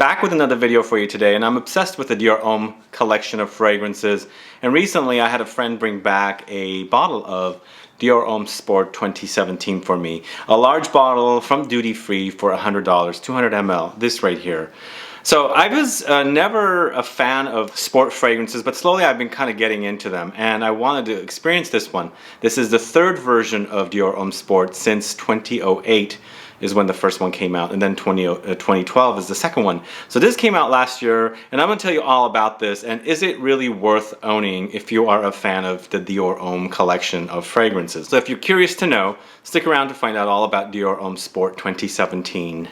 Back with another video for you today, and I'm obsessed with the Dior Homme collection of fragrances. And recently I had a friend bring back a bottle of Dior Homme Sport 2017 for me. A large bottle from duty free for $100, 200 ml, this right here. So I was never a fan of sport fragrances, but slowly I've been kind of getting into them, and I wanted to experience this one. This is the third version of Dior Homme Sport since 2008 is when the first one came out, and then 2012 is the second one. So this came out last year, and I'm going to tell you all about this, and is it really worth owning if you are a fan of the Dior Homme collection of fragrances. So if you're curious to know, stick around to find out all about Dior Homme Sport 2017.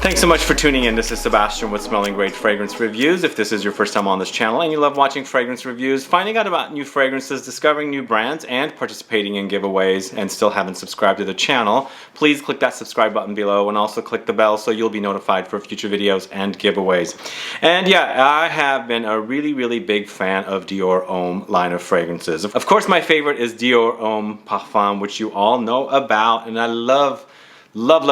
Thanks so much for tuning in. This is Sebastian with Smelling Great Fragrance Reviews. If this is your first time on this channel and you love watching fragrance reviews, finding out about new fragrances, discovering new brands, and participating in giveaways, and still haven't subscribed to the channel, please click that subscribe button below and also click the bell so you'll be notified for future videos and giveaways. And yeah, I have been a really big fan of Dior Homme line of fragrances. Of course, my favorite is Dior Homme Parfum, which you all know about, and I love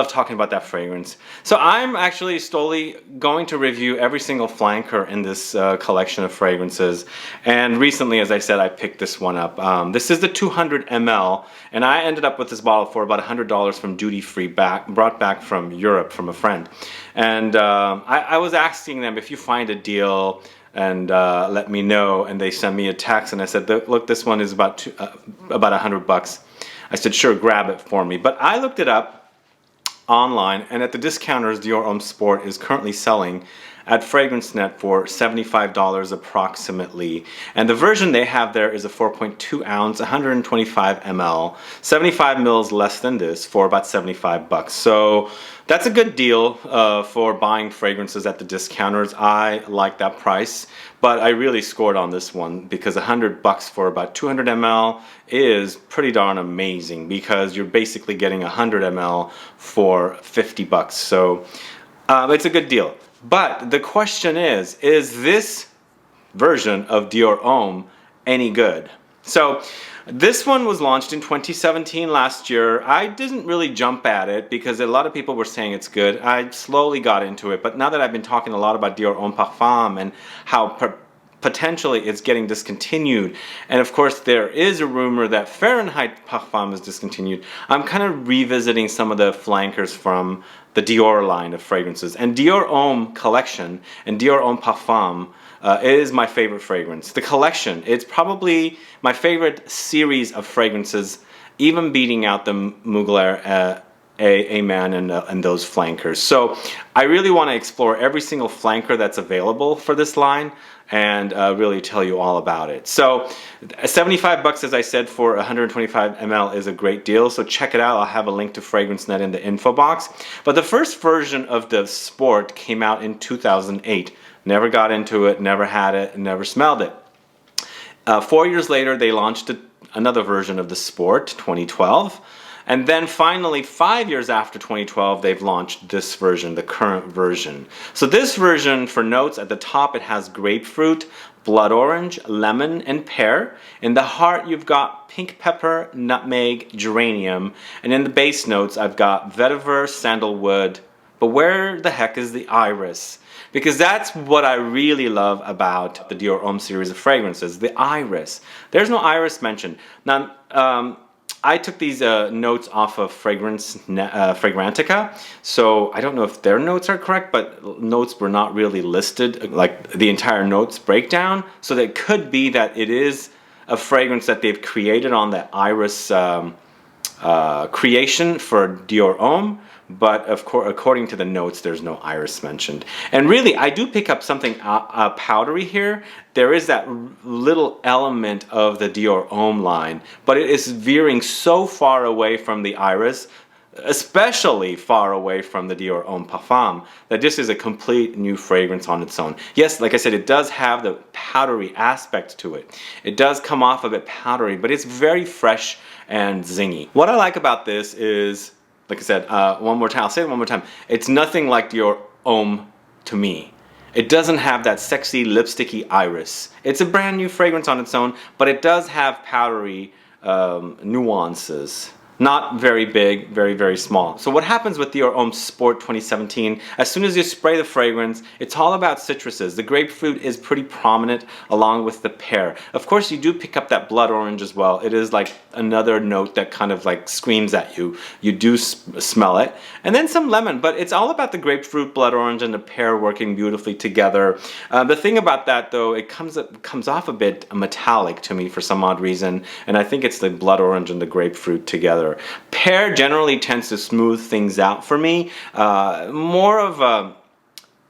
talking about that fragrance. So I'm actually slowly going to review every single flanker in this collection of fragrances. And recently, as I said, I picked this one up. This is the 200 ml, and I ended up with this bottle for about $100 from duty free, brought back from Europe from a friend. And I was asking them if you find a deal, and let me know. And they sent me a text, and I said, look, this one is about $100. I said, sure, grab it for me. But I looked it up online, and at the discounters, Dior Homme Sport is currently selling at FragranceNet for $75 approximately. And the version they have there is a 4.2 ounce, 125 ml, 75 mils less than this for about $75. So that's a good deal for buying fragrances at the discounters. I like that price, but I really scored on this one because $100 for about 200 ml is pretty darn amazing, because you're basically getting 100 ml for $50. So it's a good deal. But the question is this version of Dior Homme any good? So this one was launched in 2017 last year. I didn't really jump at it because a lot of people were saying it's good. I slowly got into it, but now that I've been talking a lot about Dior Homme Parfum and how potentially it's getting discontinued, and of course there is a rumor that Fahrenheit Parfum is discontinued, I'm kind of revisiting some of the flankers from the Dior line of fragrances. And Dior Homme collection and Dior Homme Parfum is my favorite fragrance. The collection, it's probably my favorite series of fragrances, even beating out the Mugler A-Man and those flankers. So I really want to explore every single flanker that's available for this line and really tell you all about it. So $75, as I said, for 125 ml is a great deal, so check it out. I'll have a link to FragranceNet in the info box. But the first version of the Sport came out in 2008. Never got into it, never had it, never smelled it. 4 years later, they launched another version of the Sport, 2012. And then finally, 5 years after 2012, they've launched this version, the current version. So this version, for notes, at the top it has grapefruit, blood orange, lemon, and pear. In the heart, you've got pink pepper, nutmeg, geranium. And in the base notes, I've got vetiver, sandalwood. But where the heck is the iris? Because that's what I really love about the Dior Homme series of fragrances, the iris. There's no iris mentioned. Now, I took these notes off of Fragrantica, so I don't know if their notes are correct, but notes were not really listed, like the entire notes breakdown. So it could be that it is a fragrance that they've created on the iris creation for Dior Homme, but of course, according to the notes, there's no iris mentioned. And really, I do pick up something powdery here. There is that little element of the Dior Homme line, but it is veering so far away from the iris, especially far away from the Dior Homme Parfum, that this is a complete new fragrance on its own. Yes, like I said, it does have the powdery aspect to it. It does come off a bit powdery, but it's very fresh and zingy. What I like about this is, like I said, one more time, I'll say it one more time, it's nothing like Dior Homme to me. It doesn't have that sexy lipsticky iris. It's a brand new fragrance on its own, but it does have powdery nuances. Not very big, very, very small. So what happens with Dior Homme Sport 2017, as soon as you spray the fragrance, it's all about citruses. The grapefruit is pretty prominent along with the pear. Of course, you do pick up that blood orange as well. It is like another note that kind of like screams at you. You do smell it. And then some lemon, but it's all about the grapefruit, blood orange, and the pear working beautifully together. The thing about that though, it comes off a bit metallic to me for some odd reason, and I think it's the blood orange and the grapefruit together. Pear generally tends to smooth things out for me.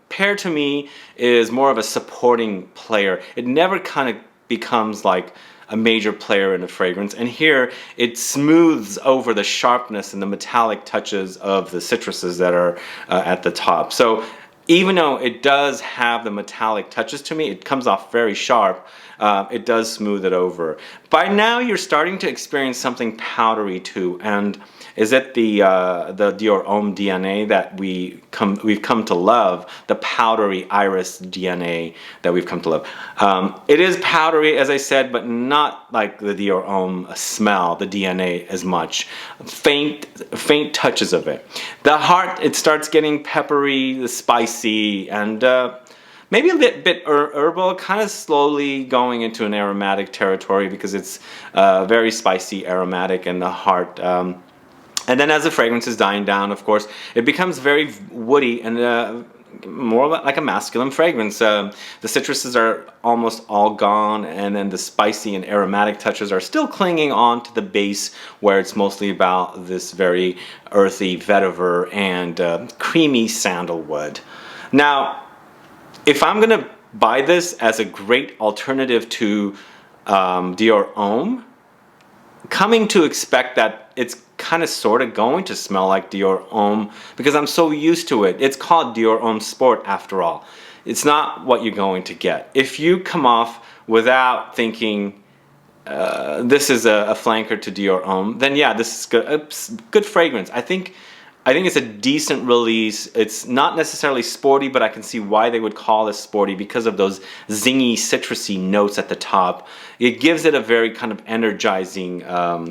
Pear to me is more of a supporting player. It never kind of becomes like a major player in a fragrance, and here it smooths over the sharpness and the metallic touches of the citruses that are at the top. So even though it does have the metallic touches to me, it comes off very sharp, it does smooth it over. By now you're starting to experience something powdery too, and is it the Dior Homme DNA that we've come to love, the powdery iris DNA that we've come to love. It is powdery, as I said, but not like the Dior Homme smell, the DNA as much. Faint touches of it. The heart, it starts getting peppery, spicy, and maybe a bit herbal, kind of slowly going into an aromatic territory because it's very spicy, aromatic, and the heart. And then as the fragrance is dying down, of course, it becomes very woody and more like a masculine fragrance. The citruses are almost all gone, and then the spicy and aromatic touches are still clinging on to the base, where it's mostly about this very earthy vetiver and creamy sandalwood. Now, if I'm going to buy this as a great alternative to Dior Homme, coming to expect that it's kind of sort of going to smell like Dior Homme because I'm so used to it. It's called Dior Homme Sport after all. It's not what you're going to get. If you come off without thinking this is a flanker to Dior Homme, then yeah, this is good fragrance. I think it's a decent release. It's not necessarily sporty, but I can see why they would call this sporty because of those zingy, citrusy notes at the top. It gives it a very kind of energizing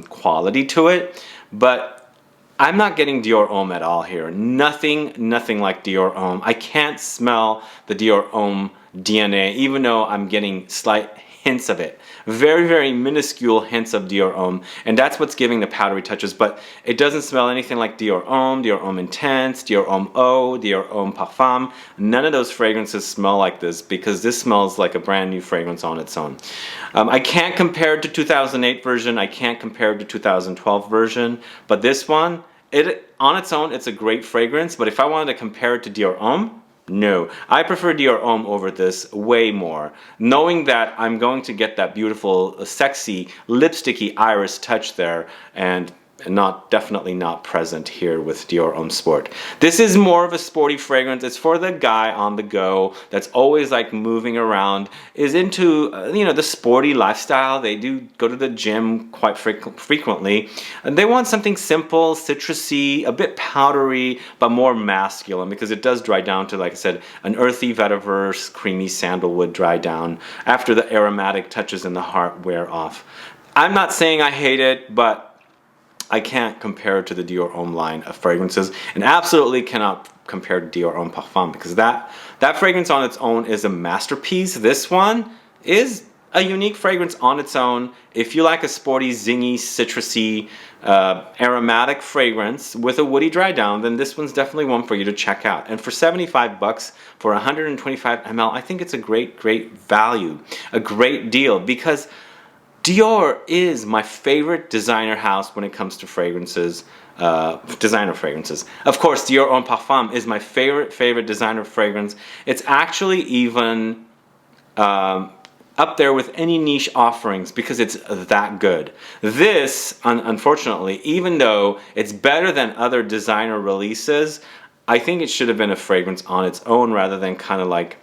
quality to it, but I'm not getting Dior Homme at all here. Nothing like Dior Homme. I can't smell the Dior Homme DNA, even though I'm getting slight hints of it. Very, very minuscule hints of Dior Homme, and that's what's giving the powdery touches, but it doesn't smell anything like Dior Homme Intense, Dior Homme Eau, Dior Homme Parfum. None of those fragrances smell like this because this smells like a brand new fragrance on its own. I can't compare it to 2008 version, I can't compare it to 2012 version, but this one, on its own, it's a great fragrance, but if I wanted to compare it to Dior Homme, no, I prefer Dior Homme over this way more, knowing that I'm going to get that beautiful, sexy, lipsticky iris touch there, and definitely not present here with Dior Homme Sport. This is more of a sporty fragrance. It's for the guy on the go that's always like moving around, is into the sporty lifestyle. They do go to the gym quite frequently, and they want something simple, citrusy, a bit powdery, but more masculine because it does dry down to, like I said, an earthy vetiver, creamy sandalwood dry down after the aromatic touches in the heart wear off. I'm not saying I hate it, but I can't compare it to the Dior Homme line of fragrances, and absolutely cannot compare to Dior Homme Parfum because that fragrance on its own is a masterpiece. This one is a unique fragrance on its own. If you like a sporty, zingy, citrusy, aromatic fragrance with a woody dry down, then this one's definitely one for you to check out. And for 75 bucks for 125 ml, I think it's a great value, a great deal, because Dior is my favorite designer house when it comes to fragrances, designer fragrances. Of course, Dior Homme Parfum is my favorite designer fragrance. It's actually even up there with any niche offerings because it's that good. This, unfortunately, even though it's better than other designer releases, I think it should have been a fragrance on its own rather than kind of like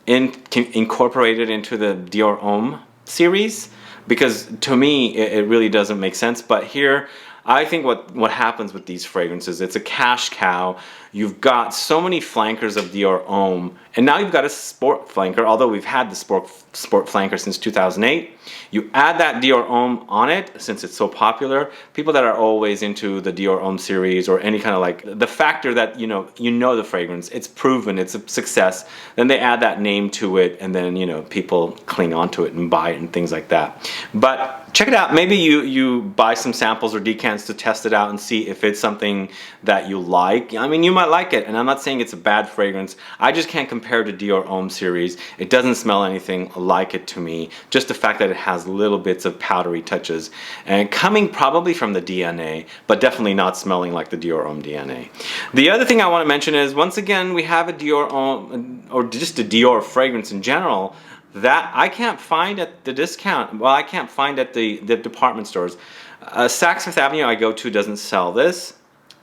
incorporated into the Dior Homme series. Because to me, it really doesn't make sense. But here, I think what happens with these fragrances, it's a cash cow. You've got so many flankers of Dior Homme, and now you've got a sport flanker, although we've had the sport flanker since 2008. You add that Dior Homme on it, since it's so popular. People that are always into the Dior Homme series or any kind of like, the factor that you know the fragrance, it's proven, it's a success, then they add that name to it, and then people cling onto it and buy it and things like that. But check it out. Maybe you buy some samples or decants to test it out and see if it's something that you like. I mean, you might like it, and I'm not saying it's a bad fragrance. I just can't compare to Dior Homme series. It doesn't smell anything like it to me. Just the fact that it has little bits of powdery touches, and coming probably from the DNA, but definitely not smelling like the Dior Homme DNA. The other thing I want to mention is, once again, we have a Dior Homme, or just a Dior fragrance in general, that I can't find at the discount. Well, I can't find at the department stores. Saks Fifth Avenue I go to doesn't sell this.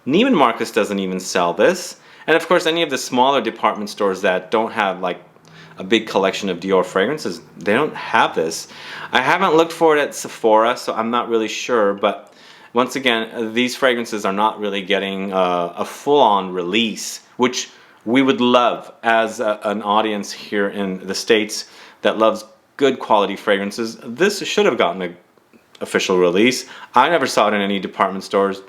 Neiman Marcus doesn't even sell this. And of course, any of the smaller department stores that don't have like a big collection of Dior fragrances, they don't have this. I haven't looked for it at Sephora, so I'm not really sure. But once again, these fragrances are not really getting a full-on release, which we would love as an audience here in the States that loves good quality fragrances. This should have gotten an official release. I never saw it in any department stores,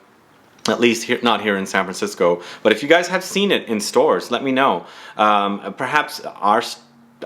at least here, not here in San Francisco. But if you guys have seen it in stores, let me know. Perhaps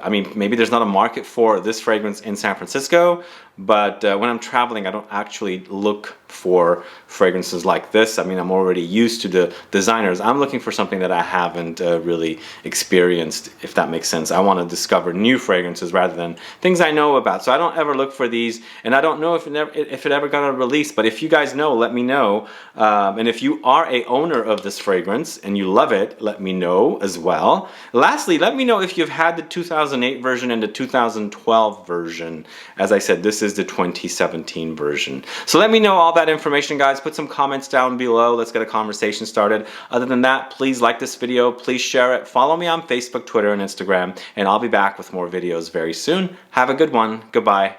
maybe there's not a market for this fragrance in San Francisco, but when I'm traveling, I don't actually look for fragrances like this. I mean, I'm already used to the designers. I'm looking for something that I haven't really experienced, if that makes sense. I want to discover new fragrances rather than things I know about. So I don't ever look for these, and I don't know if it ever got a release, but if you guys know, let me know. And if you are a owner of this fragrance and you love it, let me know as well. Lastly, let me know if you've had the 2008 version and the 2012 version. As I said, this is the 2017 version. So let me know all that information, guys. Put some comments down below. Let's get a conversation started. Other than that, please like this video. Please share it. Follow me on Facebook, Twitter, and Instagram. And I'll be back with more videos very soon. Have a good one. Goodbye.